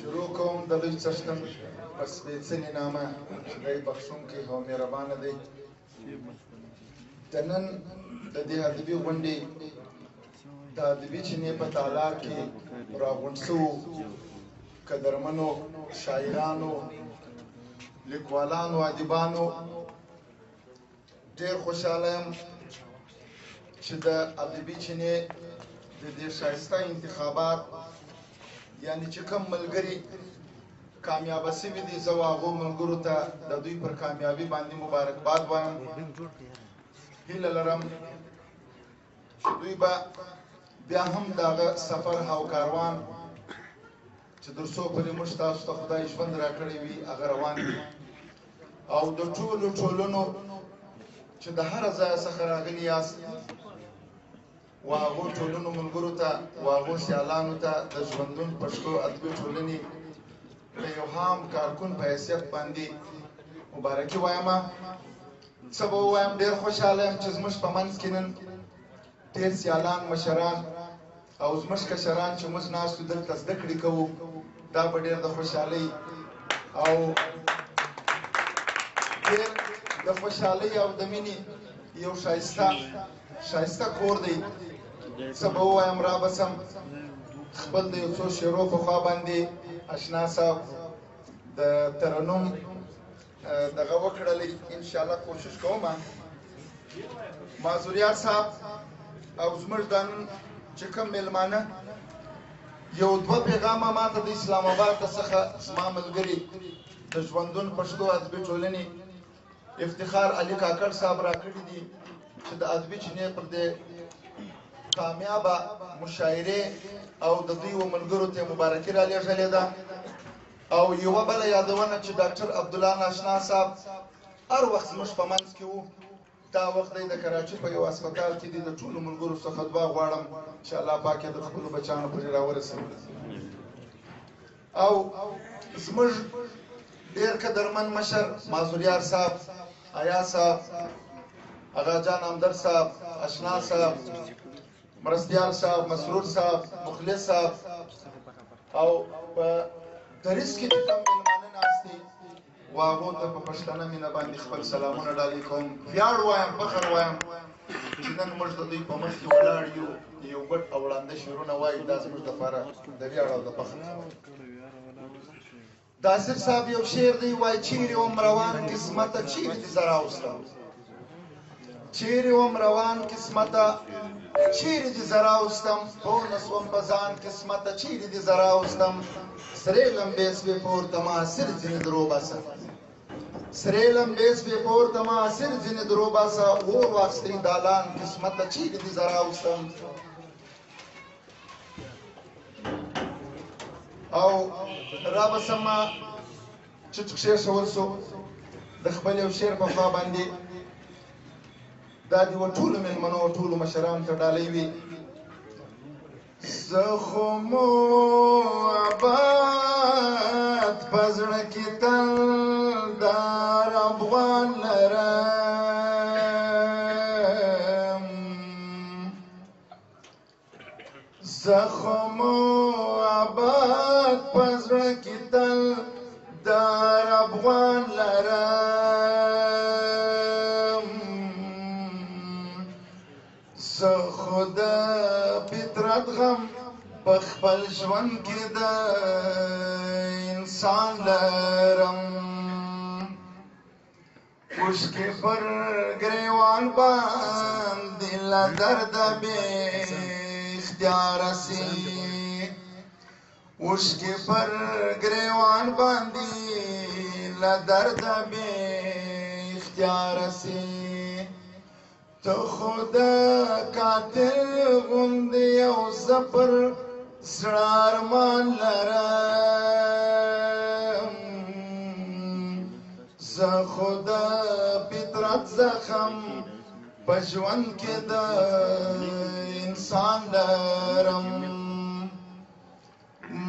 شروع کوم د لوی څښتن په سپېڅلي نامه چې دی بخښونکی او مهربانه دی. د نن د دې ادبي غونډې د ادبي چینې په تالار کې راغونډ شوو قدرمنو شاعرانو، لیکوالانو، ادیبانو ډېر خوشحاله یم چې د ادبي چینې د دې ښایسته انتخابات یعنی چې کوم ملګري کامیابه شوي دي، زه هغو ملګرو ته د دوی پر کامیابي باندې مبارکباد وایم. هیله لرم چې دوی به بیا هم د هغه سفر او کاروان چې تر څو پورې موږ تاسو ته خدای ژوند راکړی وي هغه روان وي، او د ټولو ټولنو چې د هر ځای څخه راغلي یاست و هغو ټولنو ملګرو ته و هغو سیالانو ته د ژوندون پښتو ادبي ټولنې د یو عام کارکون په حیثیت باندې مبارکي وایم. څه به ووایم، ډېر خوشحاله یم چې زموږ په منځ کې نن ډېر سیالان، مشران او زموږ کشران چې موږ ناست یو دلته زده کړې کوو، دا به ډېر د خوشحالۍ او ډېر د خوشحالۍ او د مینې یو ښایسته کور دی. څه به ووایم، را بسم خپل د یو څو شعرو په خوا باندې اشنا صاحب د ترنم دغه وکړلی، انشاءالله کوشش کوم. معذوریار صاحب او زموږ د نن چې کوم میلمانه یو دوه پیغامه ماته د اسلام آباد څخه زما ملګري د ژوندون پښتو ادبي ټولنې افتخار علي کاکړ صاحب راکړي دي چې د ادبي چینې پر دې کامیابه مشاعرې او د دوی و ملګرو ته مبارکي رالېږلې ده. او یوه بله یادونه چې ډاکټر عبدالله ناشنا صاحب هر وخت زموږ په منځ کې وو، دا وخت دی د کراچي په یو هسپتال کې دي. د ټولو ملګرو څخه دعا غواړم چې الله پاک یې د خپلو بچیانو پورې راورسوي. او زموږ ډېر قدرمن مشر معذوریار صاحب، حیا صاحب، اغا جان همدرد صاحب، اشنا صاحب، مرستیال صاحب، مسرور صاحب، مخلص صاحب او په دریس کې چې کوم میلمانه ناست دي و هغو ته په پښتنه مینه باندې خپل سلامونه ډالۍ کوم. ویاړ وایم، فخر وایم چې نن موږ د دوی په مخ کې ولاړ یو، یو ګډ او وړاندې شعرونه وایي. دا زموږ دپاره د ویاړ او د فخر. داسر صاحب یو شعر دی، وایي چیرې وم روان قسمته چیرې دې زه راوستم، چیرې وم روان قسمته چیرې دې زه راوستم، پوه نه شوم په ځان قسمته چیرې دې زه راوستم. سرې لمبې سوې پورته ما سر ځینې درو باسه، سرې لمبې سوې پورته ما سر ځینې درو باسه، اور واخیستی دالان قسمته چیرې دې زه راوستم. او را بسم ما چې کښېښول شو د خپل یو شعر په خوا باندې، دا دې و ټولو مېلمنو او ټولو مشرانو ته ډالۍ وي. زه خو مو آباد په زړه کې تل دار افغان لرم، زه خو مو آباد په زړه کې تل دار افغان لرم، زه خو د فطرت غم په خپل ژوند کې د انسان لرم، اوښکې پر ګریوان باندې له درده بې اختیاره سي، اوښکې پر ګریوان باندې له درده بې اختیاره سي. ته خو د قاتل غوندې یو زه پر زړه ارمان لرم، زه خو د فطرت زخم په ژوند کې د انسان لرم،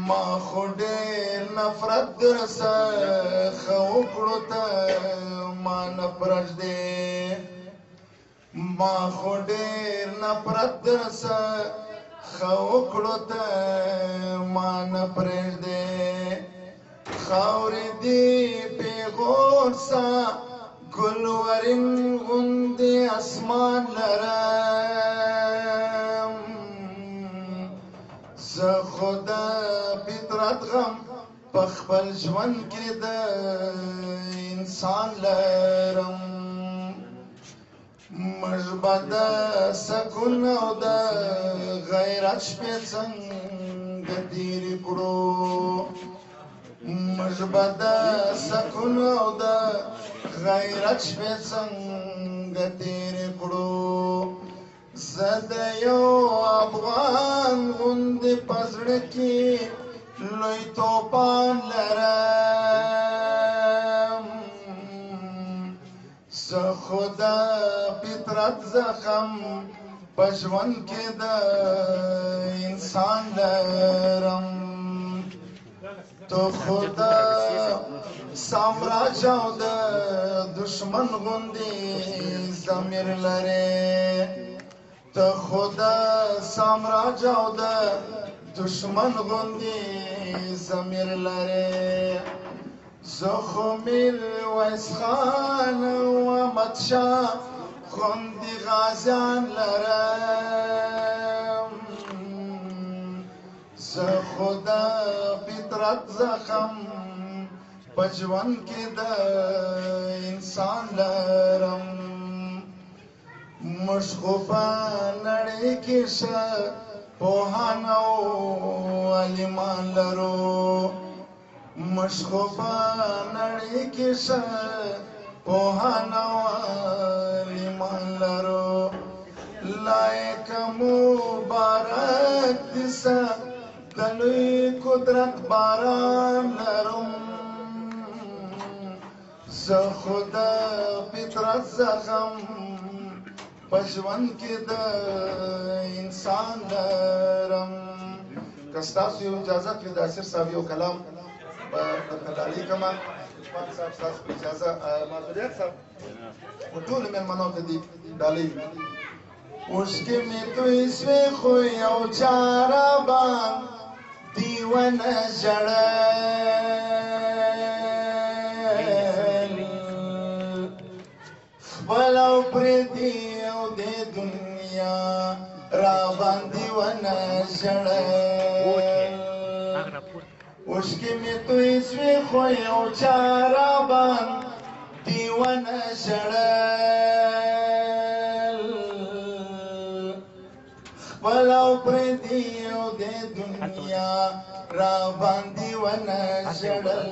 ما خو ډېر نفرت درڅخه وکړو ته ما نه پرېږدې، ما خو ډېر نفرت درڅخه وکړو ته ما نه پرېږدې. خاورې دې پیغور سا ګلورین غوندې اسمان لرم زه خو د فطرت غم په خپل ژوند کې د انسان لرم موږ به د سکون او د غیرت شپې څنګه تېرې کړو موږ به د سکون او د غیرت شپې څنګه تېرې کړو زه د یو افغان غوندې په زړه کې لوی توپان لرم زه خو د فطرت زخم په ژوند کې د انسان لرم تو خو د سامراج او د دشمن غوندې ضمیر لرې ته خو د سامراج او د دشمن غوندې ضمیر لرې زه خو میرویس خان او احمدشاه غوندې غازیان لرم زه خو د فطرت زخم په ژوند کې د انسان لرم موږ خو په نړۍ کې ښه پوهان او عالمان لرو موږ خو په نړۍ کې ښه پوهان او عالمان لرو لایق مبارک دې سه د لوی قدرت باران لرم زه خو د فطرت زخم په ژوند کې د انسان لرم که ستاسو یو اجازت وي د اسیر صاحب یو کلام درته ډالۍ کړمه عثمان صاحب ستاسو په اجازه معذوریت صاحب خو ټولو مېلمنو ته دې ډالۍ وي اوښکې مې توی سوې خو یو چا راباندې ونه ژړل خپل او پردي او د دنیا راباندې ونه ژړل اوښکې مې توی سوې خو یو چا راباندې ونه ژړل خپل او پردي او د دنیا راباندې ونه ژړل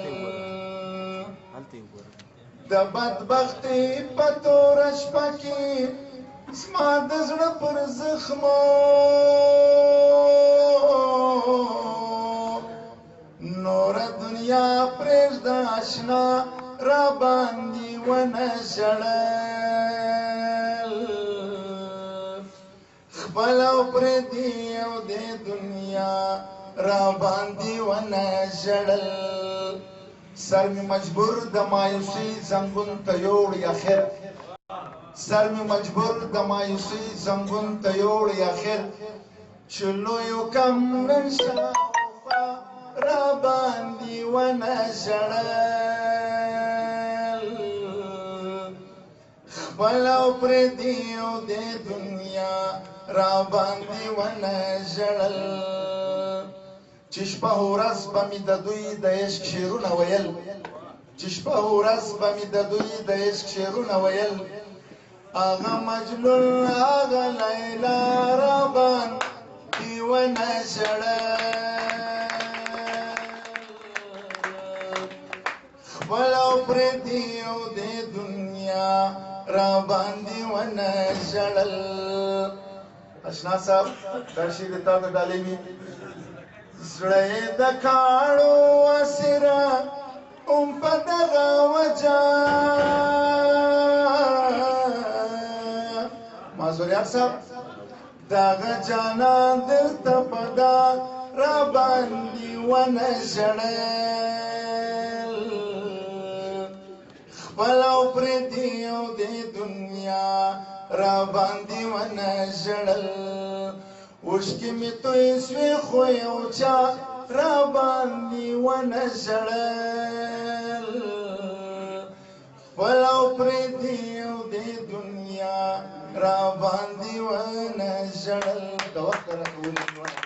د بدبختۍ په توره شپه کې زما د زړه پر زخمو نوره دنیا پرېږده اشنا راباندې ونه ژړل خپل او پردي او د دنیا راباندې ونه ژړل سر می مجبور د مایوسۍ زنګون ته یوړ اخر سر می مجبور د مایوسۍ زنګون ته یوړ اخر چې لویو کم نن شاوخوا راباندې ونه ژړل خپل او پردي او د دنیا راباندې ونه ژړل چې شپه ورځ به مې د دوی د عشق شعرونه ویل چې شپه ورځ به مې د دوی د عشق شعرونه ویل هغه مجنون هغه لیلا راباندې ونه ژړل خپل او پردي او د دنیا راباندې ونه ژړل اشنا صاحب دا شعر تا ته ډالۍ وي زړه د کاڼو اسیره په دغه وجه معذوریت صاحب دغه جانان دلته په دا راباندې ونه ژړل خپل او پردي او د دنیا راباندې ونه ژړل اوښکې مې توی سوې خو یو چا راباندې ونه ژړل خپل او پردي او د دنیا راباندې ونه ژړل د وخت راته ولې